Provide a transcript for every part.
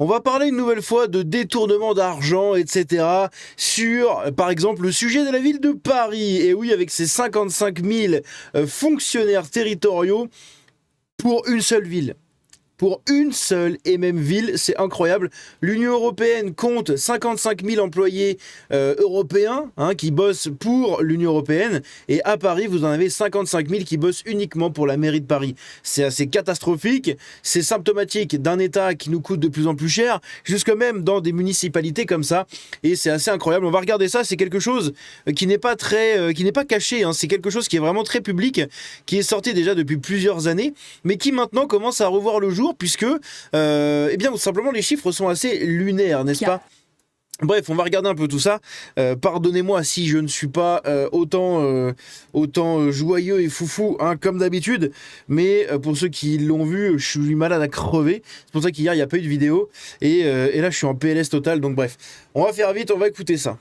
On va parler une nouvelle fois de détournement d'argent, etc. sur, par exemple, le sujet de la ville de Paris. Et oui, avec ses 55 000 fonctionnaires territoriaux pour une seule ville. Pour une seule et même ville, c'est incroyable. L'Union européenne compte 55 000 employés européens qui bossent pour l'Union européenne. Et à Paris, vous en avez 55 000 qui bossent uniquement pour la mairie de Paris. C'est assez catastrophique. C'est symptomatique d'un État qui nous coûte de plus en plus cher, jusque même dans des municipalités comme ça. Et c'est assez incroyable. On va regarder ça. C'est quelque chose qui n'est pas caché. C'est quelque chose qui est vraiment très public, qui est sorti déjà depuis plusieurs années, mais qui maintenant commence à revoir le jour. Puisque, tout simplement, les chiffres sont assez lunaires, n'est-ce pas ? Bref, on va regarder un peu tout ça. Pardonnez-moi si je ne suis pas autant joyeux et foufou comme d'habitude, mais pour ceux qui l'ont vu, je suis malade à crever. C'est pour ça qu'hier, il n'y a pas eu de vidéo. Et là, je suis en PLS total, donc bref. On va faire vite, on va écouter ça.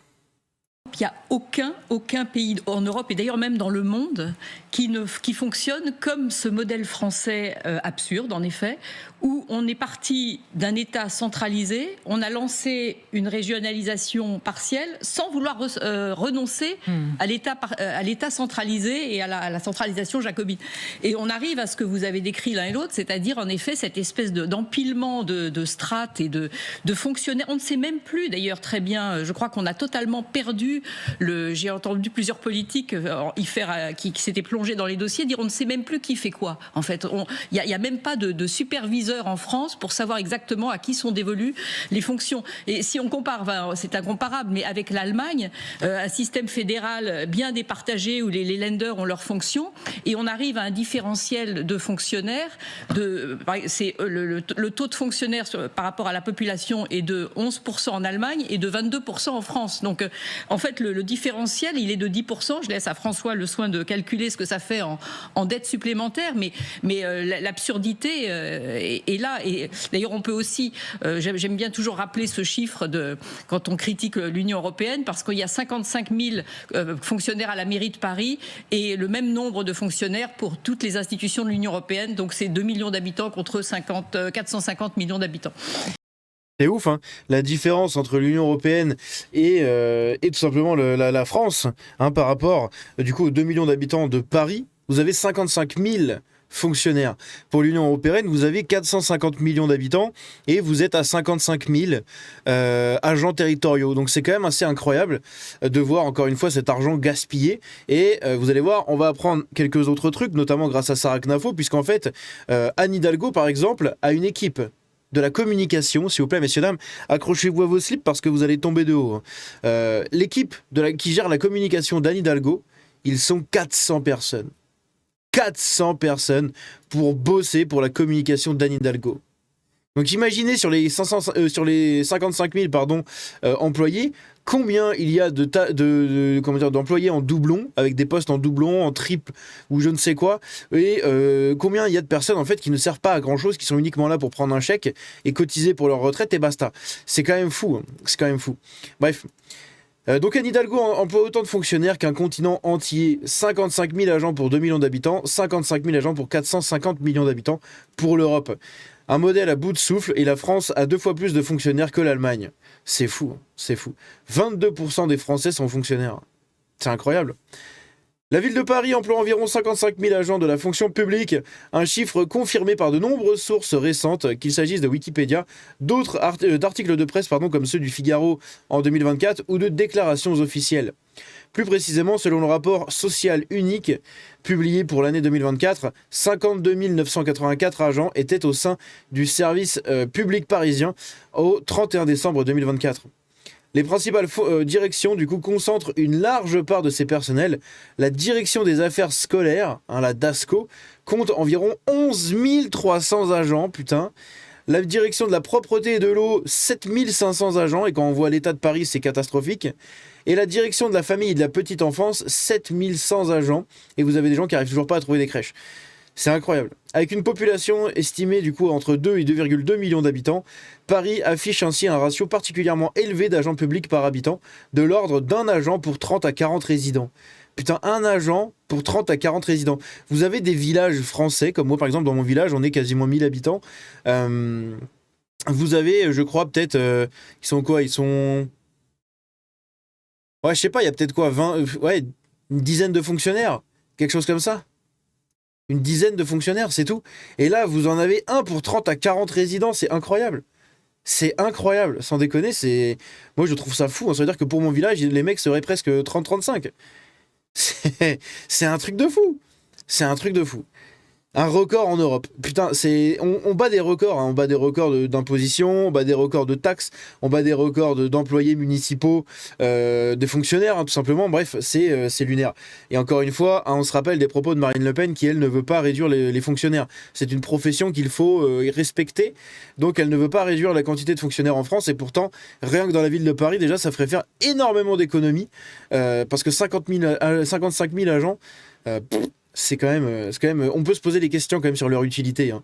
Il n'y a aucun pays en Europe, et d'ailleurs même dans le monde, qui fonctionne comme ce modèle français absurde, en effet, où on est parti d'un État centralisé, on a lancé une régionalisation partielle sans vouloir renoncer à l'État centralisé et à la centralisation jacobine. Et on arrive à ce que vous avez décrit l'un et l'autre, c'est-à-dire en effet cette espèce d'empilement de strates et de fonctionnaires. On ne sait même plus d'ailleurs très bien, je crois qu'on a totalement perdu. J'ai entendu plusieurs politiques qui s'étaient plongés dans les dossiers dire on ne sait même plus qui fait quoi. En fait, il n'y a même pas de superviseur en France pour savoir exactement à qui sont dévolues les fonctions. Et si on compare, c'est incomparable, mais avec l'Allemagne, un système fédéral bien départagé où les Länder ont leurs fonctions, et on arrive à un différentiel de fonctionnaires. C'est le taux de fonctionnaires par rapport à la population est de 11% en Allemagne et de 22% en France. Donc, en fait, le différentiel, il est de 10%. Je laisse à François le soin de calculer ce que ça fait en dette supplémentaire, mais l'absurdité est là. Et d'ailleurs, on peut aussi, j'aime bien toujours rappeler ce chiffre quand on critique l'Union européenne, parce qu'il y a 55 000 fonctionnaires à la mairie de Paris et le même nombre de fonctionnaires pour toutes les institutions de l'Union européenne. Donc, c'est 2 millions d'habitants contre 450 millions d'habitants. C'est ouf, la différence entre l'Union européenne et tout simplement la France, par rapport du coup aux 2 millions d'habitants de Paris. Vous avez 55 000 fonctionnaires. Pour l'Union européenne, vous avez 450 millions d'habitants et vous êtes à 55 000 agents territoriaux. Donc c'est quand même assez incroyable de voir encore une fois cet argent gaspillé. Et vous allez voir, on va apprendre quelques autres trucs, notamment grâce à Sarah Knafo, puisqu'en fait, Anne Hidalgo, par exemple, a une équipe de la communication, s'il vous plaît, messieurs, dames, accrochez-vous à vos slips parce que vous allez tomber de haut. L'équipe qui gère la communication d'Anne Hidalgo, ils sont 400 personnes. 400 personnes pour bosser pour la communication d'Anne Hidalgo. Donc imaginez sur les 55 000 employés, combien il y a d'employés en doublon, avec des postes en doublon, en triple ou je ne sais quoi, et combien il y a de personnes en fait qui ne servent pas à grand chose, qui sont uniquement là pour prendre un chèque et cotiser pour leur retraite et basta. C'est quand même fou. C'est quand même fou. Bref. Donc Anne Hidalgo emploie autant de fonctionnaires qu'un continent entier, 55 000 agents pour 2 millions d'habitants, 55 000 agents pour 450 millions d'habitants pour l'Europe. Un modèle à bout de souffle et la France a 2 fois plus de fonctionnaires que l'Allemagne. C'est fou, c'est fou. 22% des Français sont fonctionnaires. C'est incroyable. La ville de Paris emploie environ 55 000 agents de la fonction publique, un chiffre confirmé par de nombreuses sources récentes, qu'il s'agisse de Wikipédia, d'articles de presse comme ceux du Figaro en 2024 ou de déclarations officielles. Plus précisément, selon le rapport social unique publié pour l'année 2024, 52 984 agents étaient au sein du service public parisien au 31 décembre 2024. Les principales directions, du coup, concentrent une large part de ces personnels. La direction des affaires scolaires, la DASCO, compte environ 11 300 agents, putain. La direction de la propreté et de l'eau, 7 500 agents, et quand on voit l'état de Paris, c'est catastrophique. Et la direction de la famille et de la petite enfance, 7 100 agents, et vous avez des gens qui n'arrivent toujours pas à trouver des crèches. C'est incroyable. Avec une population estimée du coup entre 2 et 2,2 millions d'habitants, Paris affiche ainsi un ratio particulièrement élevé d'agents publics par habitant, de l'ordre d'un agent pour 30 à 40 résidents. Putain, un agent pour 30 à 40 résidents. Vous avez des villages français, comme moi par exemple dans mon village, on est quasiment 1000 habitants. vous avez, je crois, peut-être... ils sont quoi? Ils sont... Ouais, je sais pas, il y a peut-être quoi, 20... ouais, une dizaine de fonctionnaires. Quelque chose comme ça. Une dizaine de fonctionnaires, c'est tout. Et là, vous en avez un pour 30 à 40 résidents, c'est incroyable. C'est incroyable, sans déconner, c'est... Moi, je trouve ça fou. Ça veut dire que pour mon village, les mecs seraient presque 30-35. C'est un truc de fou. C'est un truc de fou. Un record en Europe. Putain, on bat des records. Hein. On bat des records d'imposition, on bat des records de taxes, on bat des records d'employés municipaux, des fonctionnaires, hein, tout simplement. Bref, c'est lunaire. Et encore une fois, hein, on se rappelle des propos de Marine Le Pen qui, elle, ne veut pas réduire les fonctionnaires. C'est une profession qu'il faut respecter. Donc, elle ne veut pas réduire la quantité de fonctionnaires en France. Et pourtant, rien que dans la ville de Paris, déjà, ça ferait faire énormément d'économies. Parce que 55 000 agents... c'est quand même, on peut se poser des questions quand même sur leur utilité. Hein.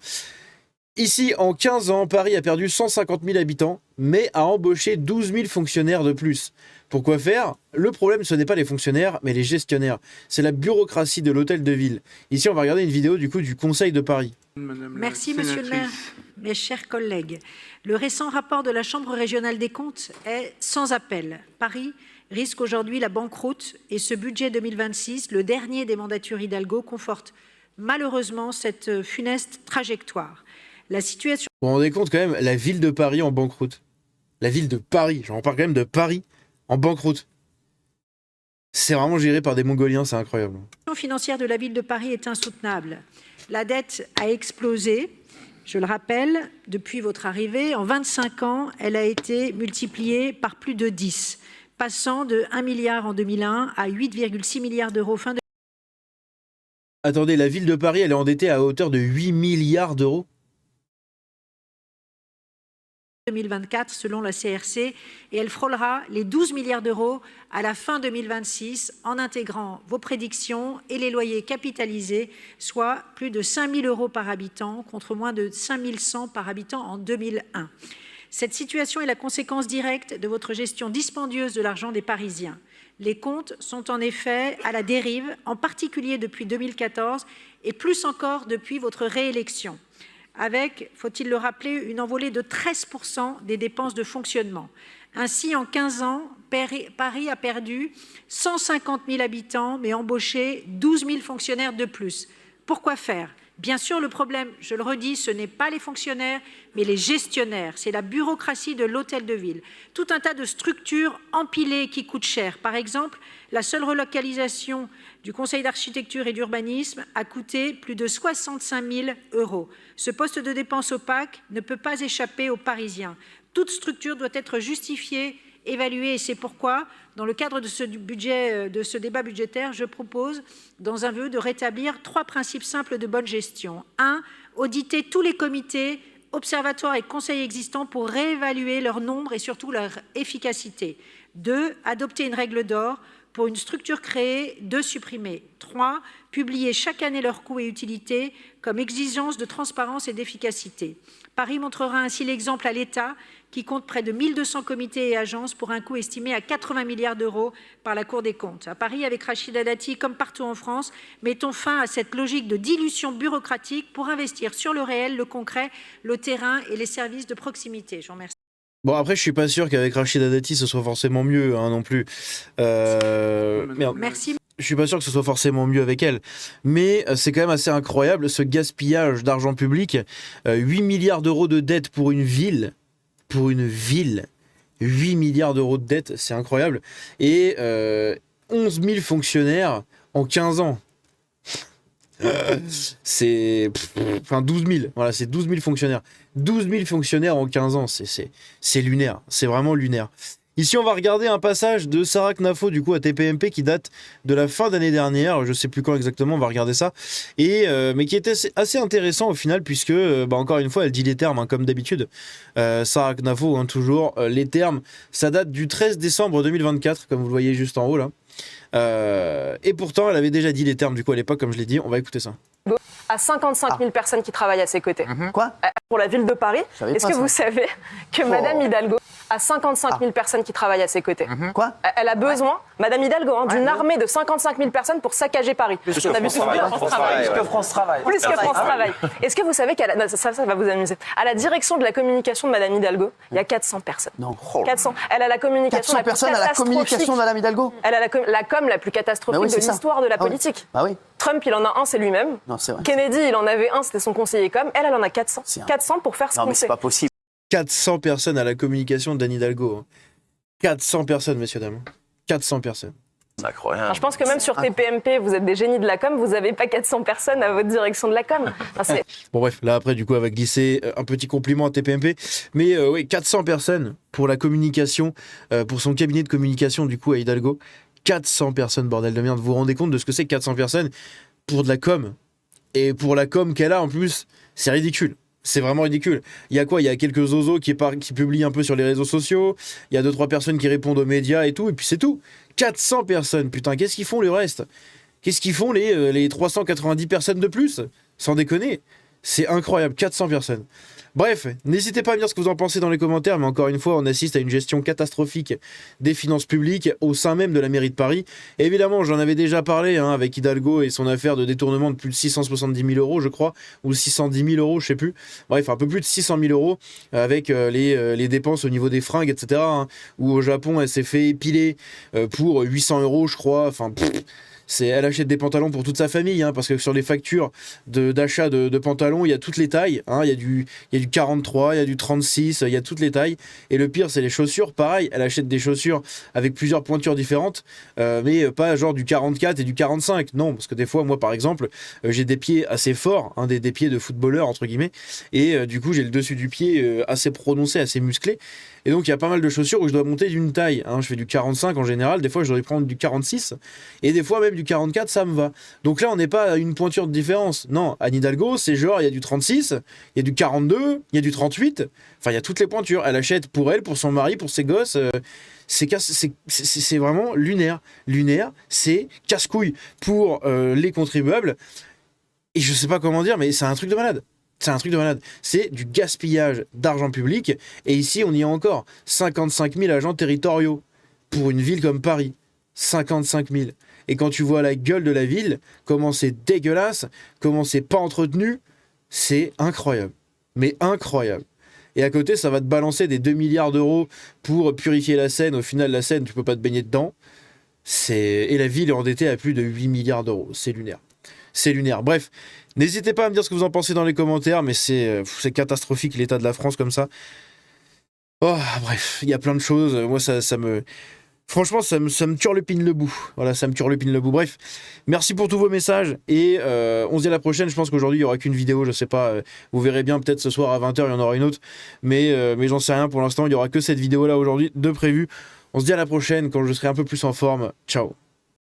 Ici, en 15 ans, Paris a perdu 150 000 habitants, mais a embauché 12 000 fonctionnaires de plus. Pourquoi faire? Le problème, ce n'est pas les fonctionnaires, mais les gestionnaires. C'est la bureaucratie de l'hôtel de ville. Ici, on va regarder une vidéo du coup du Conseil de Paris. Merci, monsieur le maire. Mes chers collègues, le récent rapport de la Chambre régionale des comptes est sans appel. Paris risque aujourd'hui la banqueroute et ce budget 2026, le dernier des mandatures Hidalgo, conforte malheureusement cette funeste trajectoire. La situation... Vous vous rendez compte quand même, la ville de Paris en banqueroute. La ville de Paris, j'en parle quand même de Paris en banqueroute. C'est vraiment géré par des Mongoliens, c'est incroyable. La situation financière de la ville de Paris est insoutenable. La dette a explosé. Je le rappelle, depuis votre arrivée, en 25 ans, elle a été multipliée par plus de 10. Passant de 1 milliard en 2001 à 8,6 milliards d'euros fin de... Attendez, la ville de Paris, elle est endettée à hauteur de 8 milliards d'euros 2024 selon la CRC et elle frôlera les 12 milliards d'euros à la fin 2026 en intégrant vos prédictions et les loyers capitalisés, soit plus de 5 000 euros par habitant contre moins de 5 100 par habitant en 2001. Cette situation est la conséquence directe de votre gestion dispendieuse de l'argent des Parisiens. Les comptes sont en effet à la dérive, en particulier depuis 2014 et plus encore depuis votre réélection, avec, faut-il le rappeler, une envolée de 13% des dépenses de fonctionnement. Ainsi, en 15 ans, Paris a perdu 150 000 habitants, mais embauché 12 000 fonctionnaires de plus. Pourquoi faire ? Bien sûr, le problème, je le redis, ce n'est pas les fonctionnaires, mais les gestionnaires. C'est la bureaucratie de l'hôtel de ville. Tout un tas de structures empilées qui coûtent cher. Par exemple, la seule relocalisation du Conseil d'architecture et d'urbanisme a coûté plus de 65 000 euros. Ce poste de dépense opaque ne peut pas échapper aux Parisiens. Toute structure doit être justifiée, évaluée, et c'est pourquoi, dans le cadre de ce débat budgétaire, je propose, dans un vœu, de rétablir 3 principes simples de bonne gestion. 1. Auditer tous les comités, observatoires et conseils existants pour réévaluer leur nombre et surtout leur efficacité. 2. Adopter une règle d'or pour une structure créée, 2. Supprimer. 3. Publier chaque année leurs coûts et utilités comme exigence de transparence et d'efficacité. Paris montrera ainsi l'exemple à l'État qui compte près de 1200 comités et agences pour un coût estimé à 80 milliards d'euros par la Cour des comptes. À Paris, avec Rachida Dati, comme partout en France, mettons fin à cette logique de dilution bureaucratique pour investir sur le réel, le concret, le terrain et les services de proximité. Je vous remercie. Bon, après, je suis pas sûr qu'avec Rachida Dati, ce soit forcément mieux, hein, non plus. Merci. Je suis pas sûr que ce soit forcément mieux avec elle. Mais c'est quand même assez incroyable, ce gaspillage d'argent public. 8 milliards d'euros de dette pour une ville. Pour une ville. 8 milliards d'euros de dette, c'est incroyable. Et 11 000 fonctionnaires en 15 ans. C'est... Enfin, 12 000. Voilà, c'est 12 000 fonctionnaires. 12 000 fonctionnaires en 15 ans. C'est lunaire. C'est vraiment lunaire. Ici, on va regarder un passage de Sarah Knafo, du coup, à TPMP, qui date de la fin d'année dernière. Je sais plus quand exactement, on va regarder ça. Mais qui était assez intéressant au final, puisque, encore une fois, elle dit les termes, hein, comme d'habitude. Sarah Knafo, hein, toujours, les termes. Ça date du 13 décembre 2024, comme vous le voyez juste en haut, là. Et pourtant, elle avait déjà dit les termes, du coup, à l'époque, comme je l'ai dit. On va écouter ça. À 55 000 personnes qui travaillent à ses côtés. Quoi ? Pour la ville de Paris. Est-ce que vous savez que Madame Hidalgo à 55 000 personnes qui travaillent à ses côtés. Quoi? Elle a besoin, Madame Hidalgo, d'une armée de 55 000 personnes pour saccager Paris. Plus que France Travail. Plus que France Travail. Est-ce que vous savez ça va vous amuser. À la direction de la communication de Madame Hidalgo, il y a 400 personnes. Non. 400. Elle a la communication 400 la plus personnes à la communication de Madame Hidalgo. Elle a la com la plus catastrophique de l'histoire de la politique. Bah oui. Trump, il en a un, c'est lui-même. Non, c'est vrai. Kennedy, il en avait un, c'était son conseiller com. Elle en a 400. 400 pour faire ce Non, qu'on mais c'est sait. pas possible. 400 personnes à la communication d'Anne Hidalgo. 400 personnes, messieurs, dames. 400 personnes. Incroyable. Alors, je pense que même sur TPMP, vous êtes des génies de la com, vous n'avez pas 400 personnes à votre direction de la com. Enfin, Bon bref, là après du coup elle va glisser un petit compliment à TPMP, mais oui, 400 personnes pour la communication, pour son cabinet de communication du coup à Hidalgo. 400 personnes, bordel de merde, vous vous rendez compte de ce que c'est 400 personnes pour de la com? Et pour la com qu'elle a en plus, c'est ridicule. C'est vraiment ridicule. Il y a quoi? Il y a quelques zozos qui publient un peu sur les réseaux sociaux, il y a 2-3 personnes qui répondent aux médias et tout, et puis c'est tout. 400 personnes, putain, qu'est-ce qu'ils font le reste? Qu'est-ce qu'ils font les 390 personnes de plus? Sans déconner. C'est incroyable, 400 personnes. Bref, n'hésitez pas à me dire ce que vous en pensez dans les commentaires, mais encore une fois, on assiste à une gestion catastrophique des finances publiques au sein même de la mairie de Paris. Et évidemment, j'en avais déjà parlé avec Hidalgo et son affaire de détournement de plus de 670 000 euros, je crois, ou 610 000 euros, je sais plus. Bref, un peu plus de 600 000 euros avec les dépenses au niveau des fringues, etc. Où au Japon, elle s'est fait épiler pour 800 euros, je crois. Enfin, elle achète des pantalons pour toute sa famille, parce que sur les factures d'achat de pantalons, il y a toutes les tailles. Il y a du 43, il y a du 36, il y a toutes les tailles. Et le pire, c'est les chaussures. Pareil, elle achète des chaussures avec plusieurs pointures différentes, mais pas genre du 44 et du 45. Non, parce que des fois, moi par exemple, j'ai des pieds assez forts, des pieds de footballeur, entre guillemets. Et du coup, j'ai le dessus du pied assez prononcé, assez musclé. Et donc, il y a pas mal de chaussures où je dois monter d'une taille. Je fais du 45 en général. Des fois, je dois prendre du 46. Et des fois, même du 44, ça me va. Donc là, on n'est pas à une pointure de différence. Non, Anne Hidalgo, c'est genre, il y a du 36, il y a du 42, il y a du 38. Enfin, il y a toutes les pointures. Elle achète pour elle, pour son mari, pour ses gosses. C'est vraiment lunaire. Lunaire, c'est casse-couille pour les contribuables. Et je sais pas comment dire, mais c'est un truc de malade. C'est un truc de malade. C'est du gaspillage d'argent public. Et ici, on y a encore 55 000 agents territoriaux pour une ville comme Paris. 55 000. Et quand tu vois la gueule de la ville, comment c'est dégueulasse, comment c'est pas entretenu, c'est incroyable. Mais incroyable. Et à côté, ça va te balancer des 2 milliards d'euros pour purifier la Seine. Au final, la Seine, tu peux pas te baigner dedans. Et la ville est endettée à plus de 8 milliards d'euros. C'est lunaire. C'est lunaire. Bref, n'hésitez pas à me dire ce que vous en pensez dans les commentaires, mais c'est catastrophique l'état de la France comme ça. Oh, bref, il y a plein de choses. Moi, ça me... Franchement, ça me turlupine le bout. Voilà, ça me turlupine le bout. Bref, merci pour tous vos messages et on se dit à la prochaine. Je pense qu'aujourd'hui, il n'y aura qu'une vidéo, je sais pas. Vous verrez bien, peut-être ce soir à 20h, il y en aura une autre. Mais j'en sais rien pour l'instant. Il n'y aura que cette vidéo-là aujourd'hui de prévu. On se dit à la prochaine quand je serai un peu plus en forme. Ciao.